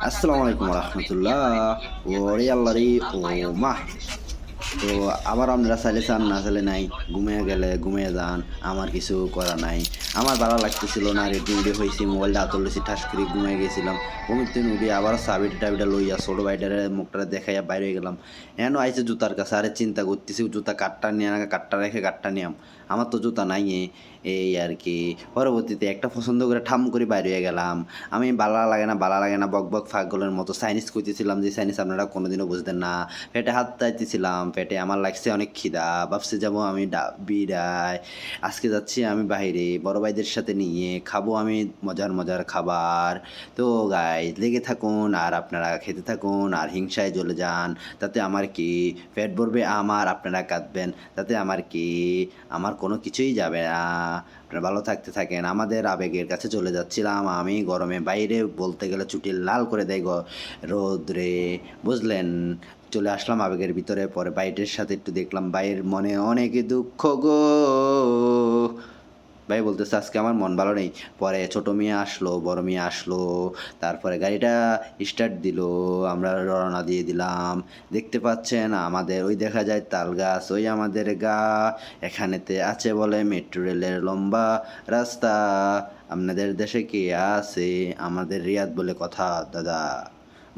আসসালামু আলাইকুম রহমতুল্লাহ। ওরে আল্লাহ রে, ও মা। তো আবার আপনারা চাইলে চান, না চাইলে নাই। ঘুমিয়ে গেলে ঘুমিয়ে যান, আমার কিছু করা নাই। আমার ভালো লাগতেছিল না, রেডি উডি হয়েছি, মোবাইলটা হাতল লইছি, ঠাস করে ঘুমিয়ে গেছিলাম। ঘুমিতে উঠি আবার চাবিটা টাবিটা লইয়া ছোট ভাইটারে মুখটা দেখাইয়া বাইরে হয়ে গেলাম। এন আইসে জুতার কাছে, আরে চিন্তা করতেছি জুতা কাঠটা নিয়ে না কাঠটা রেখে কাঠটা নিয়াম। আমার তো জুতা নাই এই আর কি। পরবর্তীতে একটা পছন্দ করে ঠাম করে বাইরে হয়ে গেলাম। আমি বালা লাগে না বক বক ফাগলের মতো চাইনিজ কইতেছিলাম, যে চাইনিজ আপনারা কোনোদিনও বুঝতেন না। পেটে হাত চাইতেছিলাম, পেটে আমার লাগছে অনেক খিদা, ভাবছি যাবো আমি বিড়ায়। আজকে যাচ্ছি আমি বাইরে বড় ভাইদের সাথে নিয়ে খাবো আমি মজার মজার খাবার। তো গাইজ লেগে থাকুন আর আপনারা খেতে থাকুন আর হিংসায় জ্বলে যান, তাতে আমার কি? পেট ভরবে আমার, আপনারা কাঁদবেন, তাতে আমার কি? আমার কোনো কিছুই যাবে না। আপনারা ভালো থাকতে থাকেন। আমাদের আবেগের কাছে চলে যাচ্ছিলাম আমি গরমে, বাইরে বলতে গেলে চুটি লাল করে দেয় রোদ্রে, বুঝলেন? চলে আসলাম আবেগের ভিতরে, পরে বাইরের সাথে একটু দেখলাম বাইরের মনে অনেক দুঃখ গো। ভাই বলতেছে আজকে আমার মন ভালো নেই। পরে ছোট মিয়া আসলো, বড় মিয়া আসলো, তারপরে গাড়িটা স্টার্ট দিল, আমরা রওনা দিয়ে দিলাম। দেখতে পাচ্ছেন আমাদের ওই দেখা যায় তাল গাছ, ওই আমাদের গা। এখানেতে আছে বলে মেট্রো রেলের লম্বা রাস্তা। আপনাদের দেশে কে আছে? আমাদের রিয়াদ বলে কথা দাদা,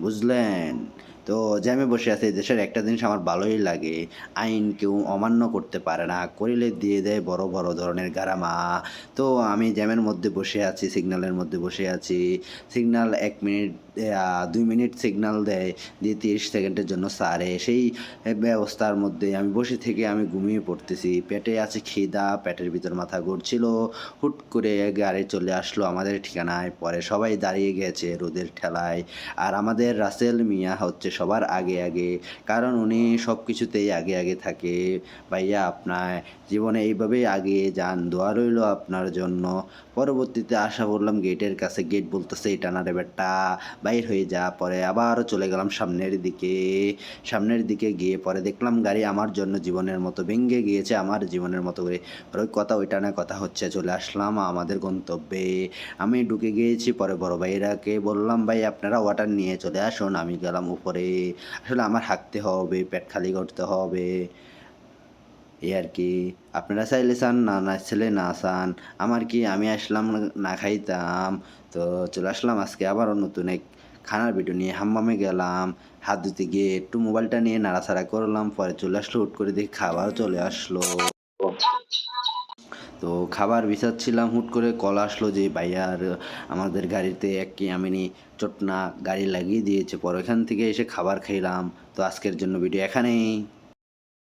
বুঝলেন? তো জ্যামে বসে আছে, এই দেশের একটা জিনিস আমার ভালোই লাগে, আইন কেউ অমান্য করতে পারে না, করিলে দিয়ে দেয় বড় বড় ধরনের গারামা। তো আমি জ্যামের মধ্যে বসে আছি, সিগন্যালের মধ্যে বসে আছি। সিগন্যাল 1 মিনিট 2 মিনিট সিগন্যাল দেয়, দিয়ে 30 সেকেন্ডের জন্য সারে। সেই ব্যবস্থার মধ্যে আমি বসে থেকে আমি ঘুমিয়ে পড়তেছি, পেটে আছে খিদা, পেটের ভিতর মাথা ঘুরছিল। হুট করে গাড়ি চলে আসলো আমাদের ঠিকানায়, পরে সবাই দাঁড়িয়ে গেছে রোদের ঠেলায়। আর আমাদের রাসেল মিয়া হচ্ছে সবার আগে আগে, কারণ উনি সব কিছুতেই আগে আগে থাকে। ভাইয়া আপনার জীবনে এইভাবেই আগিয়ে যান, দোয়া রইল আপনার জন্য। পরবর্তীতে আশা করলাম গেটের কাছে, গেট বলতেছে এটা না রে বেটা, বাইর হয়ে যা। পরে আবারও চলে গেলাম সামনের দিকে গিয়ে পরে দেখলাম গাড়ি আমার জন্য জীবনের মতো ভেঙে গিয়েছে, আমার জীবনের মতো করে। আর ওই কথা ওইটা না কথা হচ্ছে, চলে আসলাম আমাদের গন্তব্যে। আমি ঢুকে গিয়েছি, পরে বড় ভাইরাকে বললাম ভাই আপনারা ওয়াটার নিয়ে চলে আসুন। আমি গেলাম উপরে, আসলে আমার হাঁটতে হবে, পেট খালি করতে হবে, এই আর কি। আপনারা চাইলে চান, না না ছেলে না চান, আমার কি? আমি আসলাম না খাইতাম। তো চলে আসলাম আজকে আবারও নতুন এক খানার ভিডিও নিয়ে। হাম্মামে গেলাম, হাত ধুতে গিয়ে একটু মোবাইলটা নিয়ে নাড়াচাড়া করলাম, পরে চলে আসলো, হুট করে দেখি খাবার চলে আসলো। তো খাবার বিছাচ্ছিলাম, হুট করে কল আসলো যে ভাইয়ার আমাদের গাড়িতে এক ইয়ামিনী চটনা গাড়ি লাগিয়ে দিয়েছে। পরে ওখান থেকে এসে খাবার খাইলাম। তো আজকের জন্য ভিডিও এখানেই।